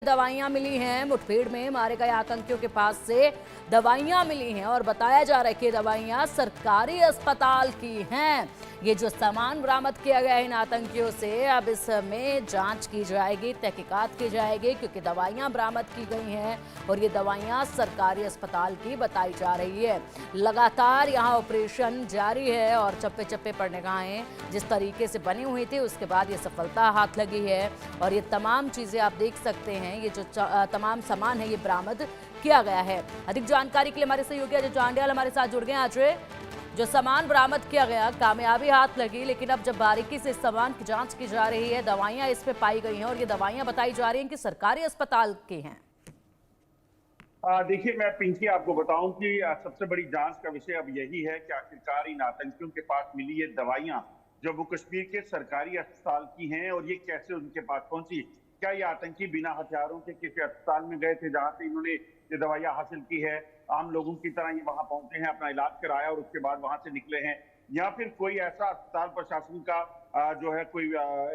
दवाइयां मिली हैं। मुठभेड़ में मारे गए आतंकियों के पास से दवाइयां मिली हैं और बताया जा रहा है कि दवाइयां सरकारी अस्पताल की हैं। ये जो सामान बरामद किया गया है इन आतंकियों से, अब इसमें जांच की जाएगी, तहकीकात की जाएगी, क्योंकि दवाइयां बरामद की गई हैं और ये दवाइयां सरकारी अस्पताल की बताई जा रही है। लगातार यहाँ ऑपरेशन जारी है और चप्पे चप्पे पर निगाहें जिस तरीके से बनी हुई थी, उसके बाद ये सफलता हाथ लगी है और ये तमाम चीजें आप देख सकते हैं। ये जो तमाम सामान है ये बरामद किया गया है। अधिक जानकारी के लिए हमारे सहयोगी अजय चांडियाल हमारे साथ जुड़ गए हैं। अजय, जो सामान बरामद किया गया, कामयाबी हाथ लगी, लेकिन अब जब बारीकी से इस सामान की जांच की जा रही है, दवाइयां इस पे पाई गई हैं और ये दवाइयां बताई जा रही हैं कि सरकारी अस्पताल की हैं। देखिए, मैं पिंकी आपको बताऊं कि सबसे बड़ी जांच का विषय अब यही है कि आखिरकार इन आतंकियों के पास मिली ये दवाइयां जम्मू कश्मीर के सरकारी अस्पताल की हैं और ये कैसे उनके पास पहुंची। क्या ये आतंकी बिना हथियारों के किसी अस्पताल में गए थे जहां से इन्होंने ये दवाइयां हासिल की है, आम लोगों की तरह ये वहां पहुंचे हैं, अपना इलाज कराया और उसके बाद वहां से निकले हैं, या फिर कोई ऐसा अस्पताल प्रशासन का जो है कोई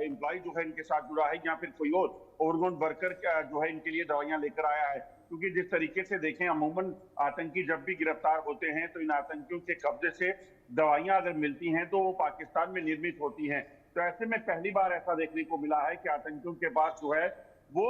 एम्प्लॉय जो है इनके साथ जुड़ा है, या फिर कोई और ओवरग्राउंड वर्कर जो है इनके लिए दवाइयां लेकर आया है। क्योंकि जिस तरीके से देखें, अमूमन आतंकी जब भी गिरफ्तार होते हैं तो इन आतंकियों के कब्जे से दवाइयां अगर मिलती हैं तो वो पाकिस्तान में निर्मित होती हैं। तो ऐसे में पहली बार ऐसा देखने को मिला है कि आतंकियों के पास जो है वो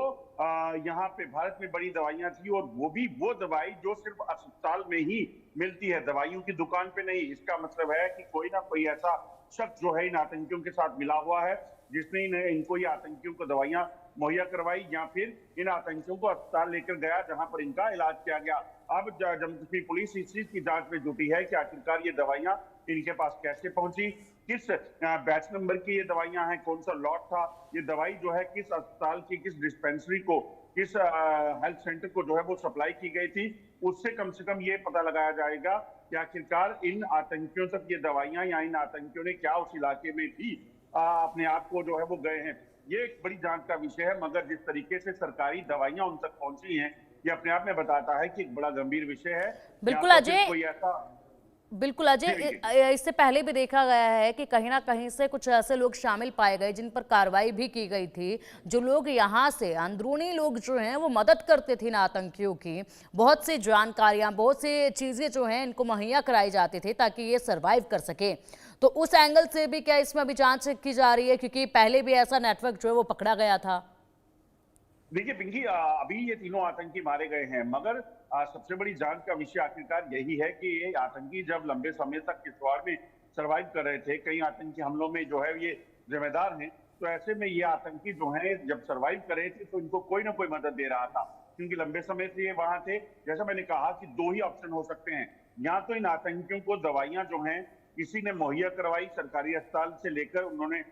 यहाँ पे भारत में बड़ी दवाइयां थी, और वो भी वो दवाई जो सिर्फ अस्पताल में ही मिलती है, दवाइयों की दुकान पे नहीं। इसका मतलब है कि कोई ना कोई ऐसा शख्स जो है इन आतंकियों के साथ मिला हुआ है जिसने इनको ये आतंकियों को दवाइयां मुहैया करवाई, या फिर इन आतंकियों को अस्पताल लेकर गया जहां पर इनका इलाज किया गया। अब जम्मू कश्मीर पुलिस इस चीज की जांच में जुटी है कि आखिरकार ये दवाइयां इनके पास कैसे पहुंची, किस बैच नंबर की ये दवाइयां हैं, कौन सा लॉट था, ये दवाई जो है किस अस्पताल की, किस डिस्पेंसरी को, किस हेल्थ सेंटर को जो है वो सप्लाई की गई थी। उससे कम से कम ये पता लगाया जाएगा कि आखिरकार इन आतंकियों तक ये दवाइयां या इन आतंकियों ने क्या उस इलाके में भी अपने आप को जो है वो गए हैं। ये एक बड़ी जांच का विषय है, मगर जिस तरीके से सरकारी दवाइयां उन तक पहुंची हैं, ये अपने आप में बताता है कि एक बड़ा गंभीर विषय है। बिल्कुल या तो फिर अजय, कोई ऐसा बिल्कुल अजय, इससे पहले भी देखा गया है कि कहीं ना कहीं से कुछ ऐसे लोग शामिल पाए गए जिन पर कार्रवाई भी की गई थी। जो लोग यहाँ से अंदरूनी लोग जो हैं वो मदद करते थे इन आतंकियों की, बहुत सी जानकारियां, बहुत सी चीजें जो हैं इनको मुहैया कराई जाती थी ताकि ये सरवाइव कर सके। तो उस एंगल से भी क्या इसमें अभी जांच की जा रही है, क्योंकि पहले भी ऐसा नेटवर्क जो है वो पकड़ा गया था? देखिए पिंकी, अभी ये तीनों आतंकी मारे गए हैं, मगर सबसे बड़ी जांच का विषय आखिरकार यही है कि ये आतंकी जब लंबे समय तक किश्तवाड़ में सरवाइव कर रहे थे, कई आतंकी हमलों में जो है ये जिम्मेदार हैं, तो ऐसे में ये आतंकी जो है जब सरवाइव कर रहे थे तो इनको कोई ना कोई मदद दे रहा था, क्योंकि लंबे समय से ये वहां थे। जैसा मैंने कहा कि दो ही ऑप्शन हो सकते हैं, या तो इन आतंकियों को दवाइयां जो हैं किसी ने मुहैया करवाई सरकारी अस्पताल से लेकर, उन्होंने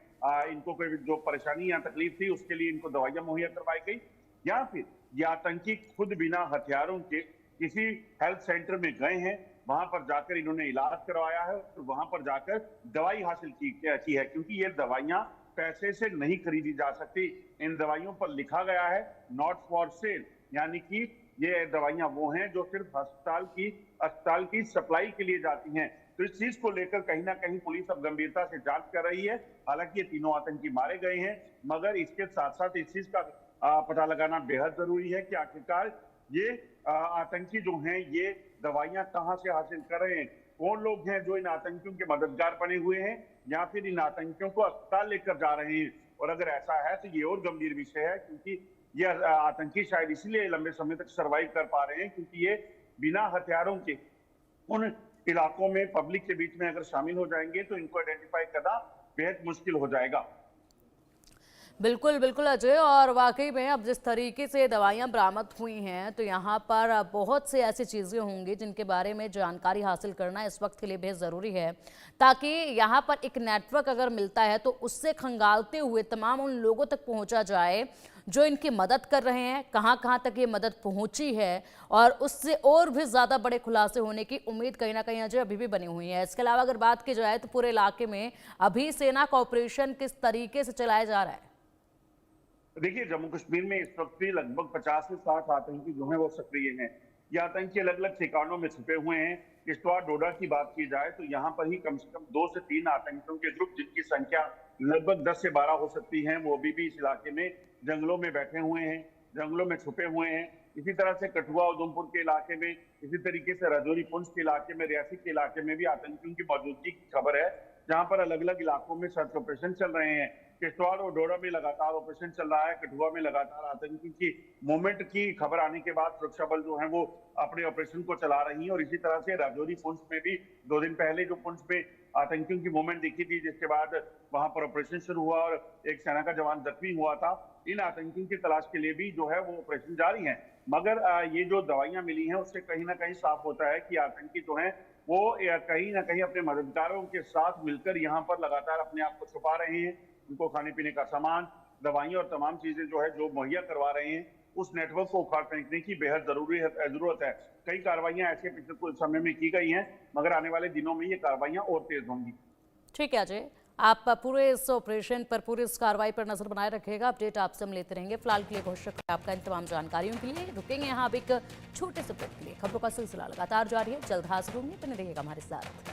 इनको कोई जो परेशानी या तकलीफ थी उसके लिए इनको दवाइयां मुहैया करवाई गई, या फिर ये आतंकी खुद बिना हथियारों के किसी हेल्थ सेंटर में गए हैं, वहां पर जाकर इन्होंने इलाज करवाया है और वहां पर जाकर दवाई हासिल की है, क्योंकि ये दवाइयां पैसे से नहीं खरीदी जा सकती। इन दवाइयों पर लिखा गया है नॉट फॉर सेल, यानी कि ये दवाइयां वो हैं जो सिर्फ अस्पताल की सप्लाई के लिए जाती हैं। तो इस चीज को लेकर कहीं ना कहीं पुलिस अब गंभीरता से जांच कर रही है। हालांकि ये तीनों आतंकी मारे गए हैं, मगर इसके साथ साथ इस चीज का पता लगाना बेहद जरूरी है कि आखिरकार ये आतंकी जो हैं ये दवाइयां कहां से हासिल कर रहे हैं, कौन लोग हैं जो इन आतंकियों के मददगार बने हुए हैं, या फिर इन आतंकियों को अस्पताल लेकर जा रहे हैं। और अगर ऐसा है तो ये और गंभीर विषय है, क्योंकि ये आतंकी शायद इसीलिए लंबे समय तक सर्वाइव कर पा रहे हैं क्योंकि ये बिना हथियारों के उन इलाकों में पब्लिक के बीच में अगर शामिल हो जाएंगे तो इनको आइडेंटिफाई करना बेहद मुश्किल हो जाएगा। बिल्कुल बिल्कुल अजय, और वाकई में अब जिस तरीके से दवाइयां बरामद हुई हैं तो यहाँ पर बहुत से ऐसी चीज़ें होंगी जिनके बारे में जानकारी हासिल करना इस वक्त के लिए बेहद ज़रूरी है, ताकि यहाँ पर एक नेटवर्क अगर मिलता है तो उससे खंगालते हुए तमाम उन लोगों तक पहुँचा जाए जो इनकी मदद कर रहे हैं, कहाँ कहाँ तक ये मदद पहुँची है, और उससे और भी ज़्यादा बड़े खुलासे होने की उम्मीद कहीं ना कहीं अजय अभी भी बनी हुई है। इसके अलावा अगर बात की जाए तो पूरे इलाके में अभी सेना का ऑपरेशन किस तरीके से चलाया जा रहा है? देखिए, जम्मू कश्मीर में इस वक्त भी लगभग 50 से 60 आतंकी जो हैं वो सक्रिय हैं। ये आतंकी अलग अलग ठिकानों में छुपे हुए हैं। किश्तवाड़ डोडा की बात की जाए तो यहाँ पर ही कम से कम 2 से 3 आतंकियों के ग्रुप, जिनकी संख्या लगभग 10 से 12 हो सकती है, वो अभी भी इस इलाके में जंगलों में बैठे हुए हैं। जंगलों में छुपे हुए हैं। इसी तरह से कठुआ उधमपुर के इलाके में, इसी तरीके से राजौरी पुंछ के इलाके में, रियासी के इलाके में भी आतंकियों की मौजूदगी की खबर है, जहां पर अलग अलग इलाकों में सर्च ऑपरेशन चल रहे हैं। किश्तवाड़ और डोडा में लगातार ऑपरेशन चल रहा है। कठुआ में लगातार आतंकियों की मूवमेंट की खबर आने के बाद सुरक्षा बल जो है वो अपने ऑपरेशन को चला रही है। और इसी तरह से राजौरी पुंछ में भी 2 दिन पहले जो पुंछ में आतंकियों की मूवमेंट दिखी थी, जिसके बाद वहां पर ऑपरेशन शुरू हुआ और एक सेना का जवान जख्मी हुआ था। इन आतंकियों की तलाश के लिए भी जो है वो ऑपरेशन जारी है। मगर ये जो दवाइयां मिली हैं उससे कहीं ना कहीं साफ होता है कि आतंकी जो हैं वो कहीं ना कहीं अपने मददगारों के साथ मिलकर यहाँ पर लगातार अपने आप को छुपा रहे हैं। उनको खाने पीने का सामान, दवाइयां और तमाम चीजें जो है जो मुहैया करवा रहे हैं। उस नेटवर्क को उखाड़ फेंकने की बेहद जरूरत है। कई कार्रवाइयां ऐसे पिछले कुछ समय में की गई हैं, मगर आने वाले दिनों में ये कार्रवाइयां और तेज होंगी। ठीक है अजय, आप पूरे इस ऑपरेशन पर, पूरी इस कार्रवाई पर नजर बनाए रखिएगा। अपडेट आपसे हम लेते रहेंगे। फिलहाल के लिए बहुत शुक्रिया आपका इन तमाम जानकारियों के लिए। रुकेंगे यहाँ अब एक छोटे से ब्रेक के लिए। खबरों का सिलसिला लगातार जारी है, जल्द हाजिर होंगे, बने रहिएगा हमारे साथ।